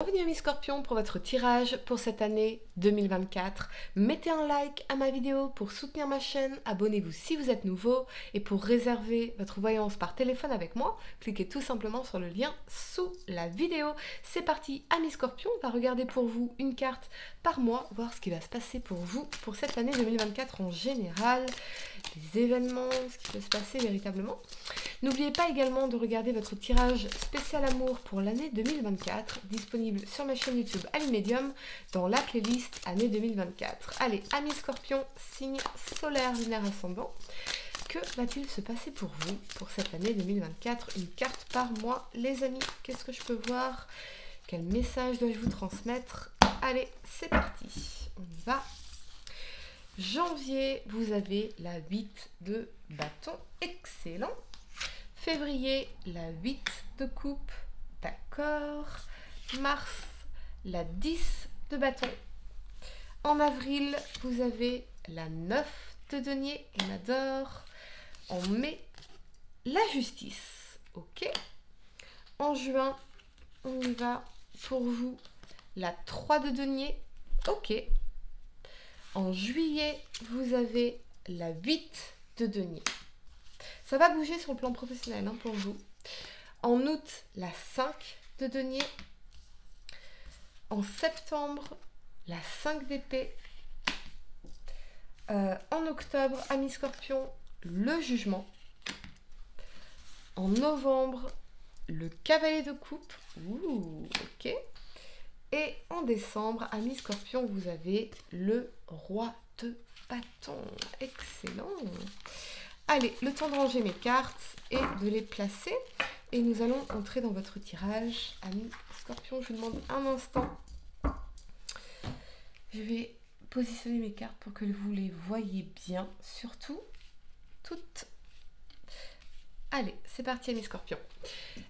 Bienvenue amis Scorpions pour votre tirage pour cette année 2024. Mettez un like à ma vidéo pour soutenir ma chaîne, abonnez-vous si vous êtes nouveau et pour réserver votre voyance par téléphone avec moi, cliquez tout simplement sur le lien sous la vidéo. C'est parti amis Scorpions, on va regarder pour vous une carte par mois, voir ce qui va se passer pour vous pour cette année 2024 en général, les événements, ce qui peut se passer véritablement. N'oubliez pas également de regarder votre tirage spécial amour pour l'année 2024, disponible sur ma chaîne YouTube Alimédium dans la playlist année 2024. Allez, amis Scorpions, signe solaire, lunaire, ascendant, que va-t-il se passer pour vous pour cette année 2024? Une carte par mois, les amis. Qu'est-ce que je peux voir? Quel message dois-je vous transmettre? Allez, c'est parti. On y va. Janvier, vous avez la 8 de bâton. Excellent. Février, la 8 de coupe. D'accord. Mars, la 10 de bâton. En avril, vous avez la 9 de denier. On adore. En mai, la justice. Ok. En juin, on y va pour vous. La 3 de denier. Ok. En juillet, vous avez la 8 de denier. Ça va bouger sur le plan professionnel hein, pour vous. En août, la 5 de denier. En septembre, la 5 d'épée. En octobre, amis Scorpion, le jugement. En novembre, le cavalier de coupe. Ouh, ok. Et en décembre, amis Scorpion, vous avez le roi de bâton. Excellent. Allez, le temps de ranger mes cartes et de les placer. Et nous allons entrer dans votre tirage. Amis Scorpion, je vous demande un instant. Je vais positionner mes cartes pour que vous les voyez bien. Surtout, toutes. Allez, c'est parti amis Scorpions.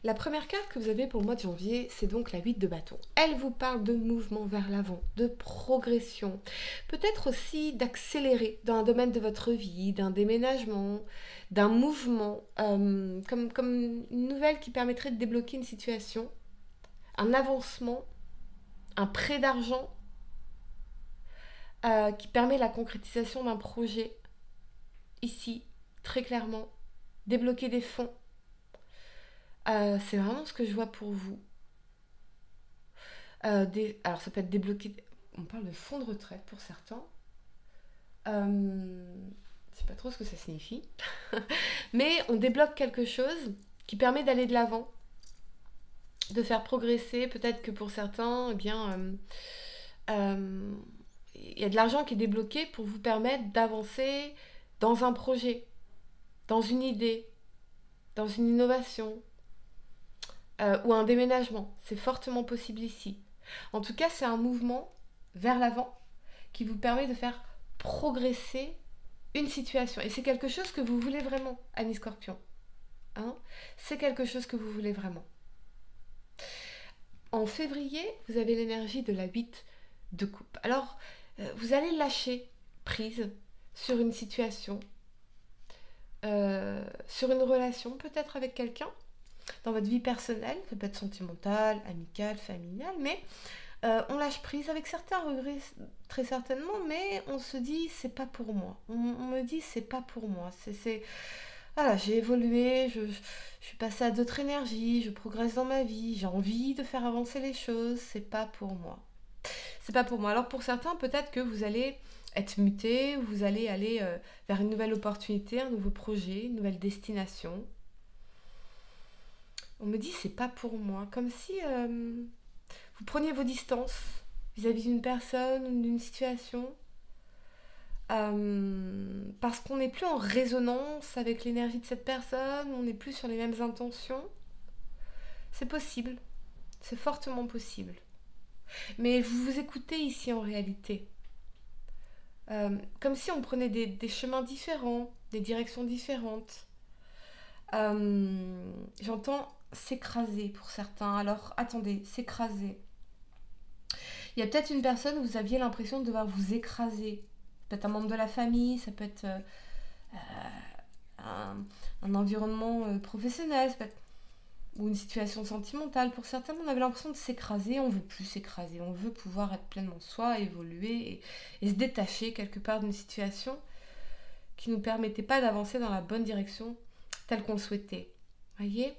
La première carte que vous avez pour le mois de janvier, c'est donc la 8 de bâton. Elle vous parle de mouvement vers l'avant, de progression, peut-être aussi d'accélérer dans un domaine de votre vie, d'un déménagement, d'un mouvement, comme une nouvelle qui permettrait de débloquer une situation, un avancement, un prêt d'argent qui permet la concrétisation d'un projet, ici, très clairement, débloquer des fonds. C'est vraiment ce que je vois pour vous. Alors ça peut être débloqué, on parle de fonds de retraite pour certains. Je sais pas trop ce que ça signifie. Mais on débloque quelque chose qui permet d'aller de l'avant, de faire progresser. Peut-être que pour certains, eh bien, y a de l'argent qui est débloqué pour vous permettre d'avancer dans un projet, dans une idée, dans une innovation. Ou un déménagement. C'est fortement possible ici. En tout cas, c'est un mouvement vers l'avant qui vous permet de faire progresser une situation. Et c'est quelque chose que vous voulez vraiment, amis Scorpion. Hein, c'est quelque chose que vous voulez vraiment. En février, vous avez l'énergie de la 8 de coupe. Alors, vous allez lâcher prise sur une situation, sur une relation, peut-être avec quelqu'un. Dans votre vie personnelle, ça peut être sentimentale, amicale, familiale, mais on lâche prise avec certains regrets très certainement, mais on se dit c'est pas pour moi. On me dit c'est pas pour moi. Voilà, j'ai évolué, je suis passée à d'autres énergies, je progresse dans ma vie, j'ai envie de faire avancer les choses, c'est pas pour moi. C'est pas pour moi. Alors pour certains, peut-être que vous allez être muté, vous allez aller vers une nouvelle opportunité, un nouveau projet, une nouvelle destination. On me dit c'est pas pour moi, comme si vous preniez vos distances vis-à-vis d'une personne ou d'une situation, parce qu'on n'est plus en résonance avec l'énergie de cette personne, on n'est plus sur les mêmes intentions. C'est possible, c'est fortement possible. Mais vous vous écoutez ici en réalité, comme si on prenait des chemins différents, des directions différentes. J'entends s'écraser pour certains. Alors attendez, s'écraser. Il y a peut-être une personne où vous aviez l'impression de devoir vous écraser. Ça peut être un membre de la famille, ça peut être un environnement professionnel. Ça peut être... ou une situation sentimentale. Pour certains, on avait l'impression de s'écraser, on veut plus s'écraser, on veut pouvoir être pleinement soi, évoluer et se détacher quelque part d'une situation qui ne nous permettait pas d'avancer dans la bonne direction telle qu'on le souhaitait. Voyez ?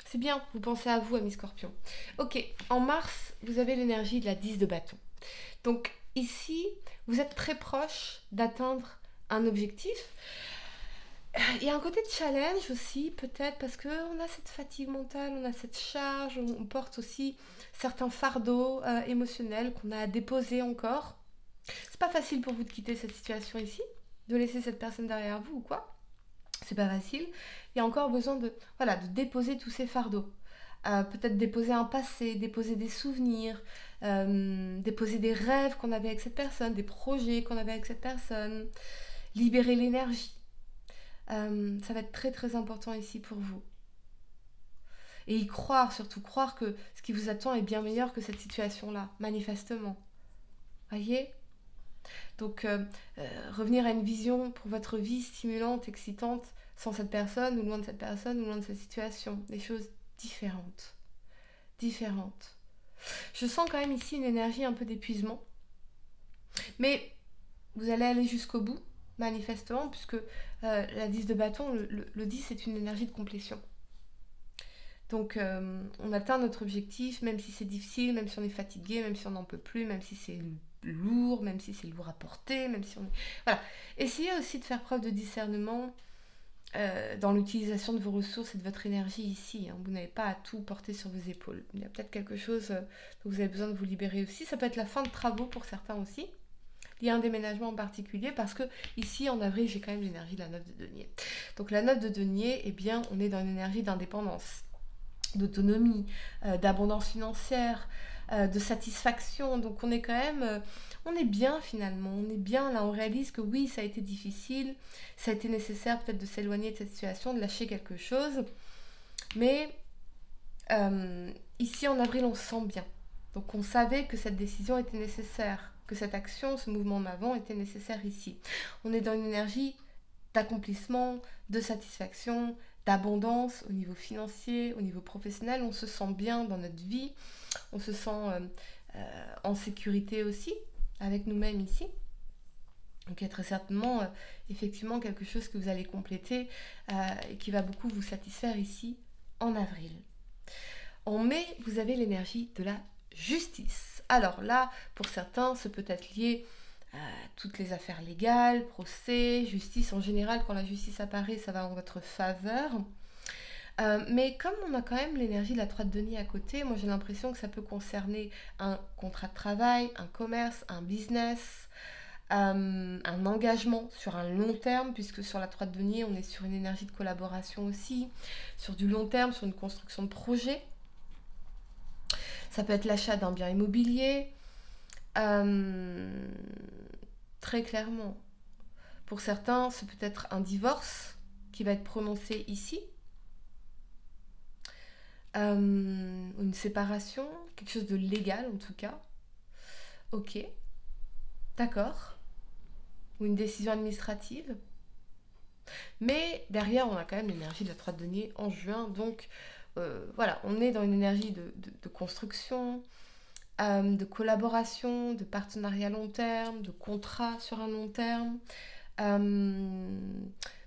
C'est bien, vous pensez à vous, amis scorpions. Ok, en mars, vous avez l'énergie de la 10 de bâton. Donc ici, vous êtes très proche d'atteindre un objectif. Il y a un côté de challenge aussi, peut-être, parce qu'on a cette fatigue mentale, on a cette charge, on porte aussi certains fardeaux émotionnels qu'on a à déposer encore. C'est pas facile pour vous de quitter cette situation ici, de laisser cette personne derrière vous ou quoi. C'est pas facile. Il y a encore besoin de déposer tous ces fardeaux. Peut-être déposer un passé, déposer des souvenirs, déposer des rêves qu'on avait avec cette personne, des projets qu'on avait avec cette personne, libérer l'énergie. Ça va être très très important ici pour vous. Et y croire, surtout croire que ce qui vous attend est bien meilleur que cette situation-là, manifestement. Voyez ? Donc, revenir à une vision pour votre vie stimulante, excitante, sans cette personne, ou loin de cette personne, ou loin de cette situation. Des choses différentes. Différentes. Je sens quand même ici une énergie un peu d'épuisement. Mais vous allez aller jusqu'au bout, manifestement, puisque la 10 de bâton, le 10, c'est une énergie de complétion. Donc, on atteint notre objectif, même si c'est difficile, même si on est fatigué, même si on n'en peut plus, même si c'est lourd, même si c'est lourd à porter, même si on est... Voilà. Essayez aussi de faire preuve de discernement dans l'utilisation de vos ressources et de votre énergie ici. Hein. Vous n'avez pas à tout porter sur vos épaules. Il y a peut-être quelque chose dont vous avez besoin de vous libérer aussi. Ça peut être la fin de travaux pour certains aussi. Il y a un déménagement en particulier parce que ici en avril j'ai quand même l'énergie de la 9 de denier. Donc la 9 de denier, eh bien on est dans une énergie d'indépendance, d'autonomie, d'abondance financière, de satisfaction. Donc on est quand même, on est bien finalement, on est bien là, on réalise que oui, ça a été difficile, ça a été nécessaire peut-être de s'éloigner de cette situation, de lâcher quelque chose, mais ici en avril on se sent bien. Donc on savait que cette décision était nécessaire, que cette action, ce mouvement en avant était nécessaire ici. On est dans une énergie d'accomplissement, de satisfaction, d'abondance au niveau financier, au niveau professionnel. On se sent bien dans notre vie, on se sent en sécurité aussi avec nous-mêmes ici. Donc il y a très certainement effectivement quelque chose que vous allez compléter et qui va beaucoup vous satisfaire ici en avril. En mai, vous avez l'énergie de la justice. Alors là, pour certains, ce peut être lié à toutes les affaires légales, procès, justice. En général, quand la justice apparaît, ça va en votre faveur. Mais comme on a quand même l'énergie de la 3 de denier à côté, moi j'ai l'impression que ça peut concerner un contrat de travail, un commerce, un business, un engagement sur un long terme, puisque sur la 3 de denier, on est sur une énergie de collaboration aussi, sur du long terme, sur une construction de projet. Ça peut être l'achat d'un bien immobilier, très clairement. Pour certains, c'est peut-être un divorce qui va être prononcé ici. Une séparation, quelque chose de légal en tout cas. Ok, d'accord. Ou une décision administrative. Mais derrière, on a quand même l'énergie de la 3 de denier en juin. Donc voilà, on est dans une énergie de construction, de collaboration, de partenariat long terme, de contrat sur un long terme.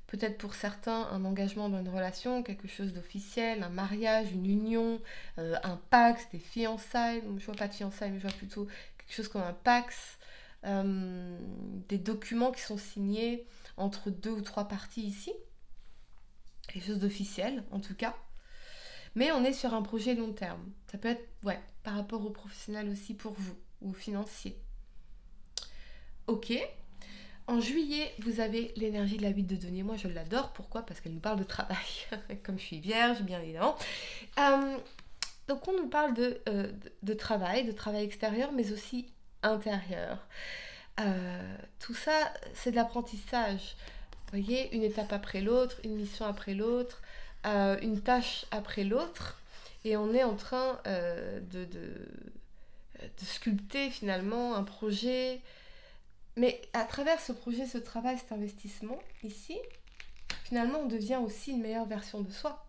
Peut-être pour certains un engagement dans une relation, quelque chose d'officiel, un mariage, une union, un pax, des fiançailles. Je vois pas de fiançailles, mais je vois plutôt quelque chose comme un pax, des documents qui sont signés entre 2 ou 3 parties ici, quelque chose d'officiel en tout cas. Mais on est sur un projet long terme. Ça peut être, par rapport aux professionnels aussi pour vous, ou aux financiers. Ok. En juillet, vous avez l'énergie de la 8 de denier. Moi, je l'adore. Pourquoi ? Parce qu'elle nous parle de travail. Comme je suis vierge, bien évidemment. Donc, on nous parle de travail extérieur, mais aussi intérieur. Tout ça, c'est de l'apprentissage. Vous voyez, une étape après l'autre, une mission après l'autre, une tâche après l'autre. Et on est en train de sculpter finalement un projet. Mais à travers ce projet, ce travail, cet investissement, ici, finalement, on devient aussi une meilleure version de soi.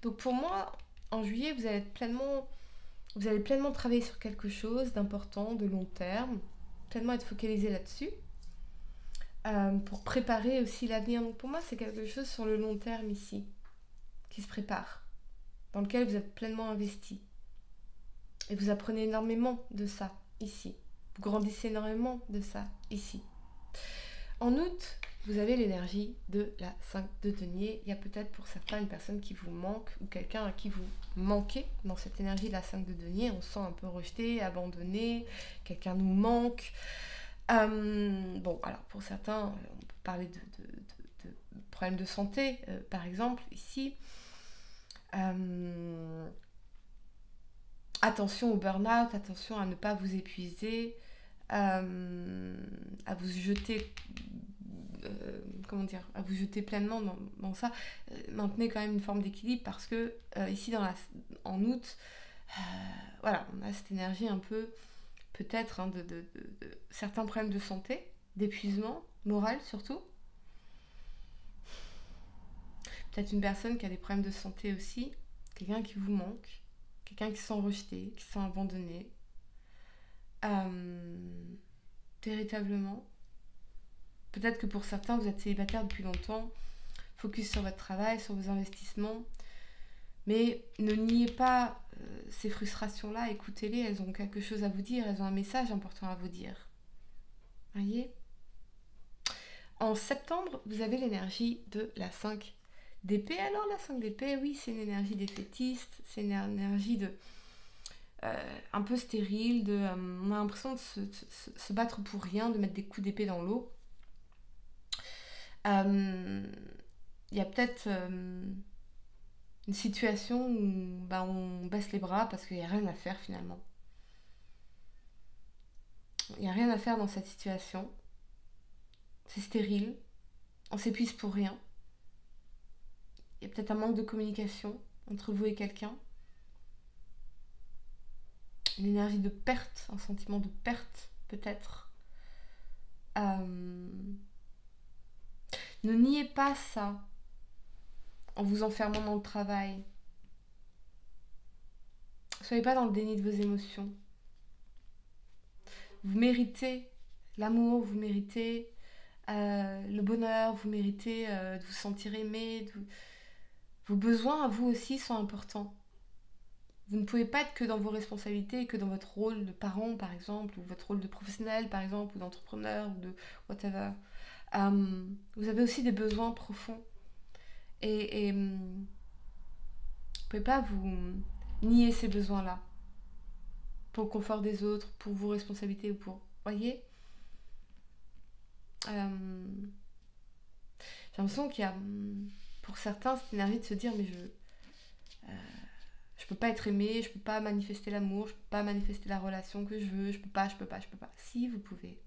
Donc pour moi, en juillet, vous allez pleinement travailler sur quelque chose d'important, de long terme, pleinement être focalisé là-dessus, pour préparer aussi l'avenir. Donc pour moi, c'est quelque chose sur le long terme ici, qui se prépare, dans lequel vous êtes pleinement investi. Et vous apprenez énormément de ça ici. Vous grandissez énormément de ça ici. En août, vous avez l'énergie de la 5 de denier. Il y a peut-être pour certains une personne qui vous manque ou quelqu'un à qui vous manquez dans cette énergie de la 5 de denier. On se sent un peu rejeté, abandonné, quelqu'un nous manque. Bon, alors pour certains, on peut parler de problèmes de santé, par exemple, ici. Attention au burn-out, attention à ne pas vous épuiser, à vous jeter, à vous jeter pleinement dans ça. Maintenez quand même une forme d'équilibre parce que ici en août, voilà, on a cette énergie un peu, peut-être, hein, de certains problèmes de santé, d'épuisement moral surtout. Peut-être une personne qui a des problèmes de santé aussi, quelqu'un qui vous manque. Quelqu'un qui se sent rejeté, qui se sent abandonné. Véritablement. Peut-être que pour certains, vous êtes célibataire depuis longtemps. Focus sur votre travail, sur vos investissements. Mais ne niez pas ces frustrations-là. Écoutez-les, elles ont quelque chose à vous dire. Elles ont un message important à vous dire. Voyez ? En septembre, vous avez l'énergie de la 5 d'épée. Alors la 5 d'épée, oui, c'est une énergie défaitiste, c'est une énergie un peu stérile, on a l'impression de se battre pour rien, de mettre des coups d'épée dans l'eau. Il y a peut-être une situation où on baisse les bras parce qu'il n'y a rien à faire finalement. Il n'y a rien à faire dans cette situation. C'est stérile, on s'épuise pour rien. Il y a peut-être un manque de communication entre vous et quelqu'un. Une énergie de perte, un sentiment de perte peut-être. Ne niez pas ça en vous enfermant dans le travail. Soyez pas dans le déni de vos émotions. Vous méritez l'amour, vous méritez le bonheur, vous méritez de vous sentir aimé. Vos besoins à vous aussi sont importants. Vous ne pouvez pas être que dans vos responsabilités, que dans votre rôle de parent par exemple, ou votre rôle de professionnel par exemple, ou d'entrepreneur, ou de whatever. Vous avez aussi des besoins profonds. Et vous ne pouvez pas vous nier ces besoins-là. Pour le confort des autres, pour vos responsabilités, ou pour... Voyez ? J'ai l'impression qu'il y a, pour certains, cette énergie de se dire, mais je peux pas être aimée, je peux pas manifester l'amour, je peux pas manifester la relation que je veux, je peux pas. Si, vous pouvez.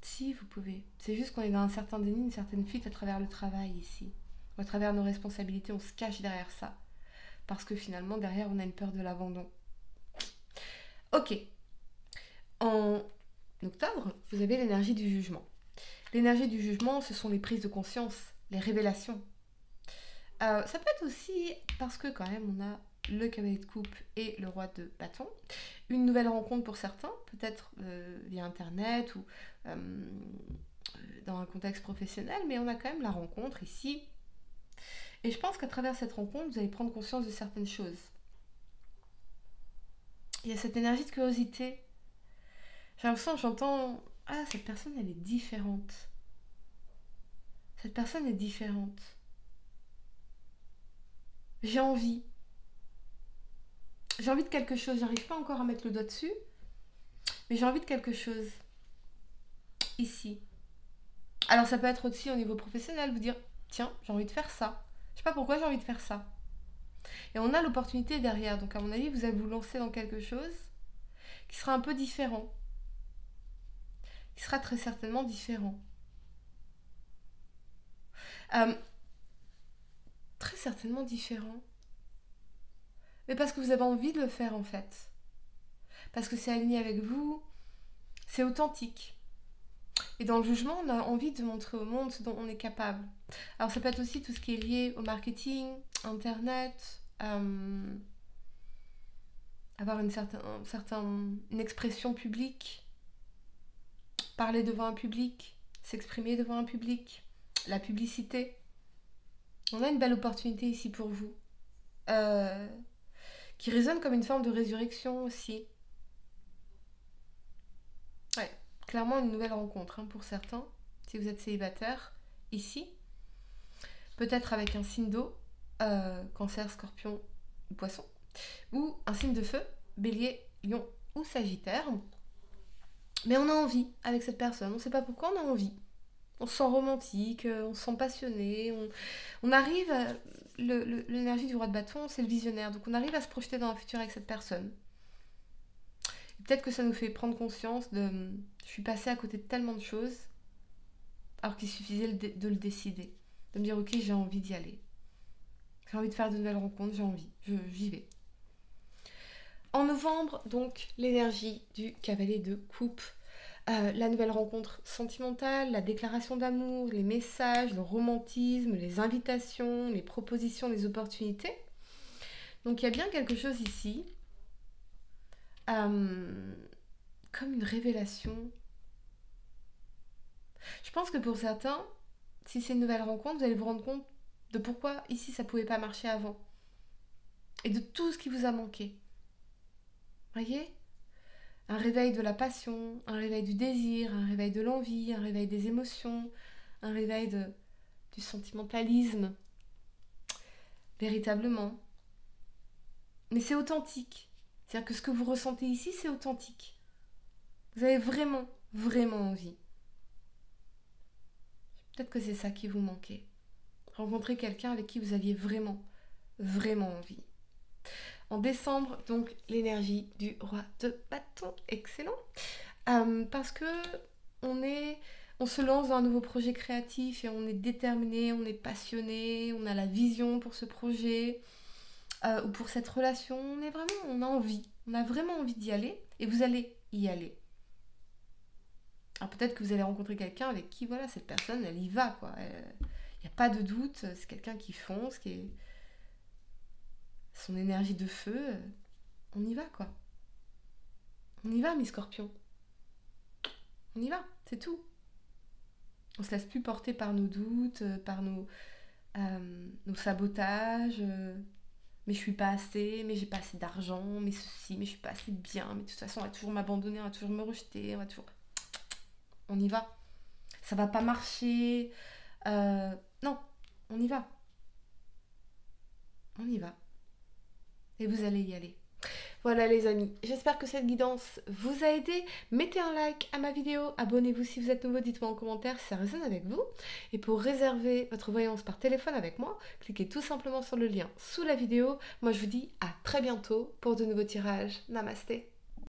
Si, vous pouvez. C'est juste qu'on est dans un certain déni, une certaine fuite à travers le travail ici. Ou à travers nos responsabilités, on se cache derrière ça. Parce que finalement, derrière, on a une peur de l'abandon. Ok. En octobre, vous avez l'énergie du jugement. L'énergie du jugement, ce sont les prises de conscience, les révélations. Ça peut être aussi parce que quand même, on a le cavalier de coupe et le roi de bâton. Une nouvelle rencontre pour certains, peut-être via Internet ou dans un contexte professionnel, mais on a quand même la rencontre ici. Et je pense qu'à travers cette rencontre, vous allez prendre conscience de certaines choses. Il y a cette énergie de curiosité. J'ai l'impression, j'entends, ah, cette personne, elle est différente. Cette personne est différente. J'ai envie. J'ai envie de quelque chose. J'arrive pas encore à mettre le doigt dessus, mais j'ai envie de quelque chose. Ici. Alors ça peut être aussi au niveau professionnel, vous dire, tiens, j'ai envie de faire ça. Je sais pas pourquoi j'ai envie de faire ça. Et on a l'opportunité derrière. Donc à mon avis, vous allez vous lancer dans quelque chose qui sera un peu différent. Qui sera très certainement différent. Très certainement différent. Mais parce que vous avez envie de le faire en fait. Parce que c'est aligné avec vous. C'est authentique. Et dans le jugement, on a envie de montrer au monde ce dont on est capable. Alors ça peut être aussi tout ce qui est lié au marketing, internet, avoir une expression publique, parler devant un public, s'exprimer devant un public, la publicité. On a une belle opportunité ici pour vous, qui résonne comme une forme de résurrection aussi. Ouais, clairement une nouvelle rencontre hein, pour certains, si vous êtes célibataire, ici. Peut-être avec un signe d'eau, cancer, scorpion ou poisson, ou un signe de feu, bélier, lion ou sagittaire. Mais on a envie avec cette personne, on ne sait pas pourquoi on a envie. On se sent romantique, on se sent passionné, on arrive à... L'énergie du roi de bâton, c'est le visionnaire, donc on arrive à se projeter dans un futur avec cette personne. Et peut-être que ça nous fait prendre conscience de... Je suis passée à côté de tellement de choses, alors qu'il suffisait de le décider. De me dire, ok, j'ai envie d'y aller. J'ai envie de faire de nouvelles rencontres, j'ai envie, j'y vais. En novembre, donc, l'énergie du cavalier de coupe. La nouvelle rencontre sentimentale, la déclaration d'amour, les messages, le romantisme, les invitations, les propositions, les opportunités. Donc il y a bien quelque chose ici, comme une révélation. Je pense que pour certains, si c'est une nouvelle rencontre, vous allez vous rendre compte de pourquoi ici ça ne pouvait pas marcher avant. Et de tout ce qui vous a manqué. Voyez ? Un réveil de la passion, un réveil du désir, un réveil de l'envie, un réveil des émotions, un réveil du sentimentalisme. Véritablement. Mais c'est authentique. C'est-à-dire que ce que vous ressentez ici, c'est authentique. Vous avez vraiment, vraiment envie. Peut-être que c'est ça qui vous manquait. Rencontrer quelqu'un avec qui vous aviez vraiment, vraiment envie. En décembre, donc, l'énergie du roi de bâton. Excellent. Parce que on se lance dans un nouveau projet créatif et on est déterminé, on est passionné, on a la vision pour ce projet ou pour cette relation. On a envie. On a vraiment envie d'y aller et vous allez y aller. Alors peut-être que vous allez rencontrer quelqu'un avec qui, voilà, cette personne, elle y va, quoi. Il n'y a pas de doute, c'est quelqu'un qui fonce, qui est... Son énergie de feu, on y va, quoi. On y va, mes scorpions. On y va, c'est tout. On se laisse plus porter par nos doutes, par nos sabotages. Mais je suis pas assez, mais j'ai pas assez d'argent, mais ceci, mais je suis pas assez bien, mais de toute façon, on va toujours m'abandonner, on va toujours me rejeter, on y va. Ça va pas marcher. Non, on y va. On y va. Et vous allez y aller. Voilà les amis, j'espère que cette guidance vous a aidé. Mettez un like à ma vidéo, abonnez-vous si vous êtes nouveau, dites-moi en commentaire si ça résonne avec vous. Et pour réserver votre voyance par téléphone avec moi, cliquez tout simplement sur le lien sous la vidéo. Moi je vous dis à très bientôt pour de nouveaux tirages. Namasté.